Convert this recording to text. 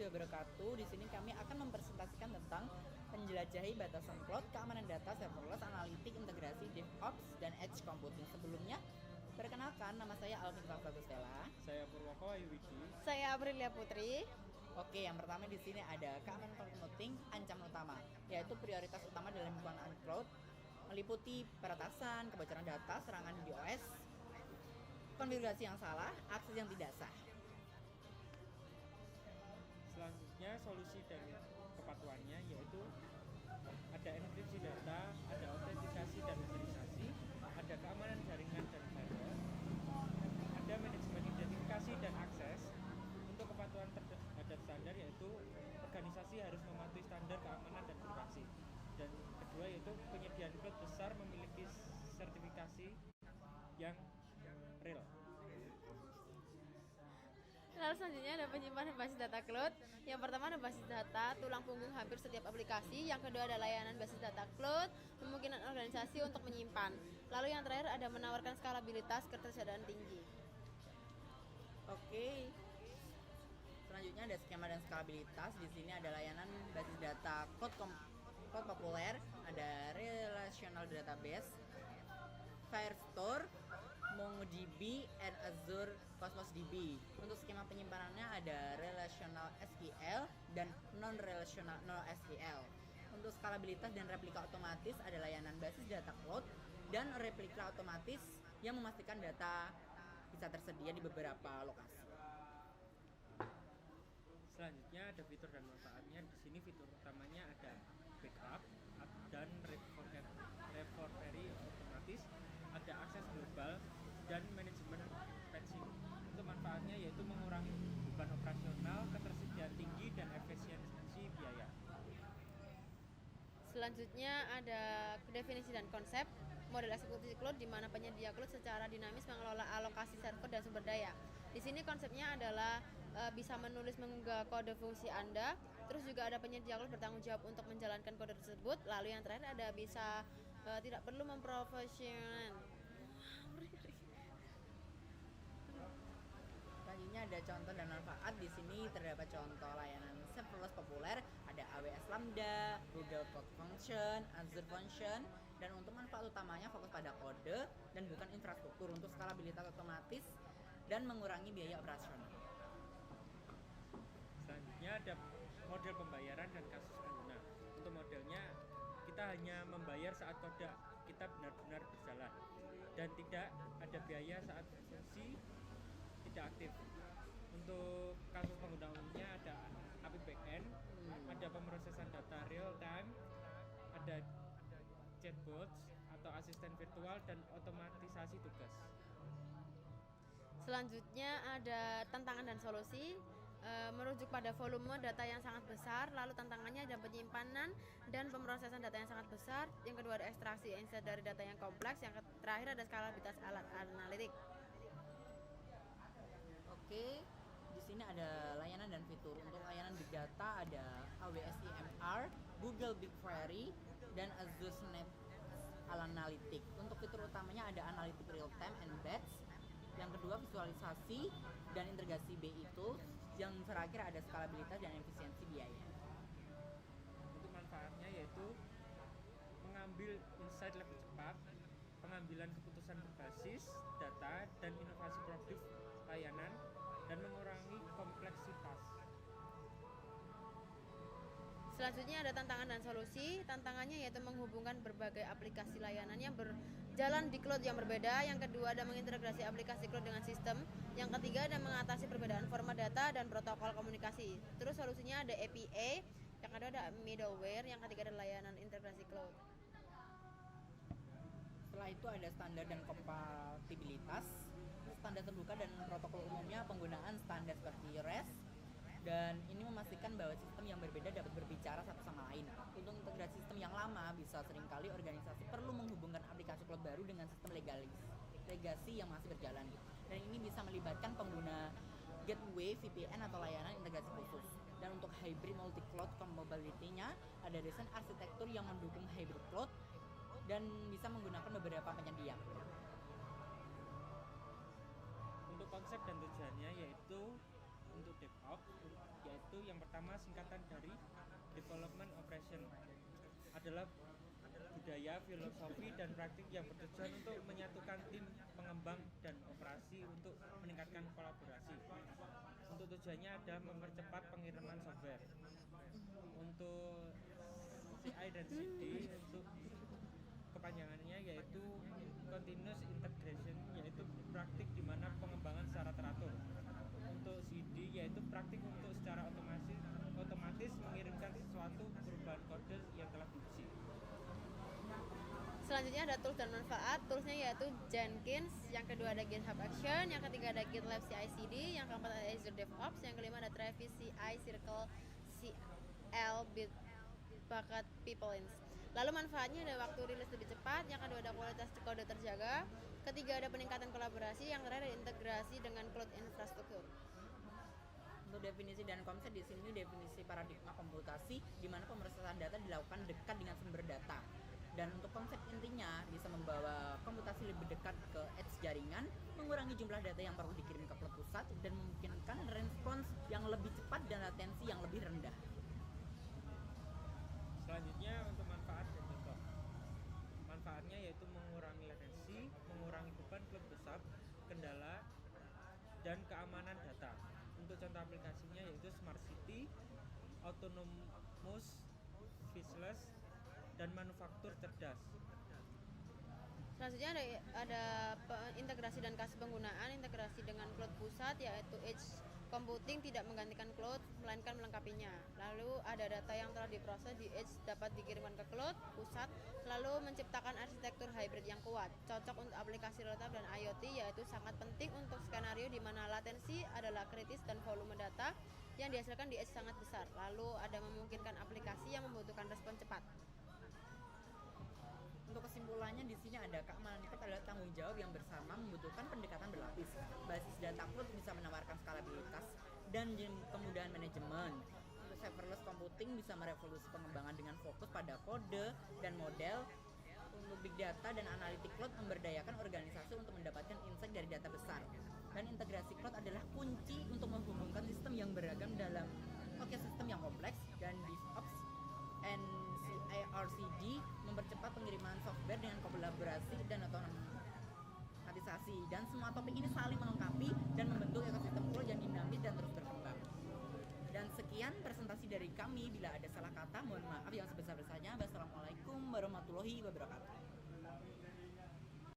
wabarakatuh. Di sini kami akan mempresentasikan tentang menjelajahi batasan cloud, keamanan data, serverless, analitik, integrasi, DevOps, dan edge computing. Sebelumnya, perkenalkan, nama saya Alvin Pavlagustela. Saya Purwoko Ayuwiki. Saya Aprilia Putri. Oke, yang pertama di sini ada keamanan cloud computing, ancaman utama, yaitu prioritas utama dalam penggunaan cloud meliputi peretasan, kebocoran data, serangan DDoS, konfigurasi yang salah, akses yang tidak sah. Selanjutnya solusi dan kepatuhannya yaitu ada enkripsi data, ada autentikasi dan meterisasi, ada keamanan jaringan dan firewall, ada manajemen identifikasi dan akses. Untuk kepatuhan terhadap standar yaitu organisasi harus mematuhi standar keamanan dan privasi. Dan kedua yaitu penyediaan cloud besar memiliki sertifikasi yang real. Lalu selanjutnya ada penyimpanan basis data cloud. Yang pertama ada basis data, tulang punggung hampir setiap aplikasi. Yang kedua ada layanan basis data cloud, kemungkinan organisasi untuk menyimpan. Lalu yang terakhir ada menawarkan skalabilitas ketersediaan tinggi. Oke. Selanjutnya ada skema dan skalabilitas. Di sini ada layanan basis data cloud populer, ada relational database, Firestore, MongoDB, and Azure Cosmos DB. Untuk skema penyimpanannya ada relational SQL dan non-relational NoSQL. Untuk skalabilitas dan replika otomatis ada layanan basis data cloud dan replika otomatis yang memastikan data bisa tersedia di beberapa lokasi. Selanjutnya ada fitur dan manfaatnya. Di sini fitur utamanya ada backup dan recovery otomatis, ada akses global dan manajemen patching. Untuk manfaatnya yaitu mengurangi beban operasional, ketersediaan tinggi dan efisiensi biaya. Selanjutnya ada definisi dan konsep. Model eksekusi cloud di mana penyedia cloud secara dinamis mengelola alokasi server dan sumber daya. Di sini konsepnya adalah bisa menulis mengunggah kode fungsi Anda. Terus juga ada penyedia cloud bertanggung jawab untuk menjalankan kode tersebut. Lalu yang terakhir ada bisa tidak perlu memprofesional. Selanjutnya ada contoh dan manfaat. Di sini terdapat contoh layanan serverless populer, ada AWS Lambda, Google Cloud Function, Azure Function. Dan untuk manfaat utamanya fokus pada kode dan bukan infrastruktur, untuk skalabilitas otomatis dan mengurangi biaya operasional. Selanjutnya ada model pembayaran dan kasus pengguna. Untuk modelnya kita hanya membayar saat kode kita benar-benar berjalan dan tidak ada biaya saat fungsi tidak aktif. Untuk kasus pengguna umumnya ada API backend, ada pemrosesan data real time, ada chatbots atau asisten virtual dan otomatisasi tugas. Selanjutnya ada tantangan dan solusi. Merujuk pada volume data yang sangat besar, lalu tantangannya ada penyimpanan dan pemrosesan data yang sangat besar. Yang kedua ada ekstraksi insight dari data yang kompleks. Yang terakhir ada skalabilitas alat analitik. Oke, di sini ada layanan dan fitur. Untuk layanan big data ada AWS EMR, Google BigQuery, dan Azure Synapse Analytics. Untuk fitur utamanya ada analytic real time and batch. Yang kedua visualisasi dan integrasi BI tools. Yang terakhir ada skalabilitas dan efisiensi biaya. Untuk manfaatnya yaitu mengambil insight lebih cepat, pengambilan keputusan berbasis data dan inovasi produk layanan, dan mengurangi kompleksitas. Selanjutnya ada tantangan dan solusi. Tantangannya yaitu menghubungkan berbagai aplikasi layanan yang berjalan di cloud yang berbeda. Yang kedua ada mengintegrasi aplikasi cloud dengan sistem. Yang ketiga ada mengatasi perbedaan format data dan protokol komunikasi. Terus solusinya ada API. Yang kedua ada middleware. Yang ketiga ada layanan integrasi cloud. Setelah itu ada standar dan kompatibilitas. Standar terbuka dan protokol umumnya penggunaan standar seperti REST. Dan ini memastikan bahwa sistem yang berbeda dapat berbicara satu sama lain. Untuk integrasi sistem yang lama, bisa seringkali organisasi perlu menghubungkan aplikasi cloud baru dengan sistem legasi yang masih berjalan. Dan ini bisa melibatkan pengguna gateway, VPN, atau layanan integrasi khusus. Dan untuk hybrid multi-cloud compatibility-nya, ada desain arsitektur yang mendukung hybrid cloud dan bisa menggunakan beberapa penyedia. Untuk konsep dan tujuannya yaitu untuk DevOps, yaitu yang pertama singkatan dari Development Operation, adalah budaya, filosofi, dan praktik yang bertujuan untuk menyatukan tim pengembang dan operasi untuk meningkatkan kolaborasi. Untuk tujuannya ada mempercepat pengiriman software. Untuk CI dan CD untuk kepanjangannya yaitu Continuous Integration, yaitu praktik di mana pengembangan secara teratur. Untuk CD yaitu praktik untuk secara otomatis mengirimkan sesuatu perubahan kode yang telah diuji. Selanjutnya ada tools dan manfaat. Toolsnya yaitu Jenkins, yang kedua ada GitHub Action, yang ketiga ada GitLab CI/CD, yang keempat ada Azure DevOps, yang kelima ada Travis CI, Circle, CL, Bitbucket, Peopleins. Lalu manfaatnya ada waktu rilis lebih cepat, yang kedua ada kualitas kode terjaga, ketiga ada peningkatan kolaborasi, yang terakhir ada integrasi dengan cloud infrastruktur. Untuk definisi dan konsep di sini definisi paradigma komputasi di mana pemrosesan data dilakukan dekat dengan sumber data. Dan untuk konsep intinya bisa membawa komputasi lebih dekat ke edge jaringan, mengurangi jumlah data yang perlu dikirim ke cloud pusat, dan memungkinkan respons yang lebih cepat dan latensi yang lebih rendah. Selanjutnya untuk manfaat dan contoh. Manfaatnya yaitu mengurangi latensi, mengurangi beban cloud besar, kendala, dan keamanan data. Untuk contoh aplikasinya yaitu Smart City, Autonomous Faceless, dan manufaktur cerdas. Selanjutnya ada integrasi dan kasus penggunaan. Integrasi dengan cloud pusat yaitu edge computing tidak menggantikan cloud melainkan melengkapinya. Lalu ada data yang telah diproses di edge dapat dikirimkan ke cloud pusat, lalu menciptakan arsitektur hybrid yang kuat, cocok untuk aplikasi real-time dan IoT, yaitu sangat penting untuk skenario di mana latensi adalah kritis dan volume data yang dihasilkan di edge sangat besar. Lalu ada memungkinkan aplikasi yang membutuhkan respon cepat. Untuk kesimpulannya di sini ada keamanan cloud adalah tanggung jawab yang bersama membutuhkan pendekatan berlapis. Basis data cloud bisa menawarkan skalabilitas dan kemudahan manajemen. Untuk serverless computing bisa merevolusi pengembangan dengan fokus pada kode dan model. Untuk big data dan analitik cloud memberdayakan organisasi untuk mendapatkan insight dari data besar. Dan integrasi cloud adalah kunci untuk menghubungkan sistem yang beragam dalam sistem yang kompleks, dan DevOps and CI/CD mempercepat pengiriman software dengan kolaborasi dan otomatisasi, dan semua topik ini saling melengkapi dan membentuk ekosistem cloud yang dinamis dan terus berkembang. Dan sekian presentasi dari kami. Bila ada salah kata mohon maaf yang sebesar-besarnya. Wassalamualaikum warahmatullahi wabarakatuh.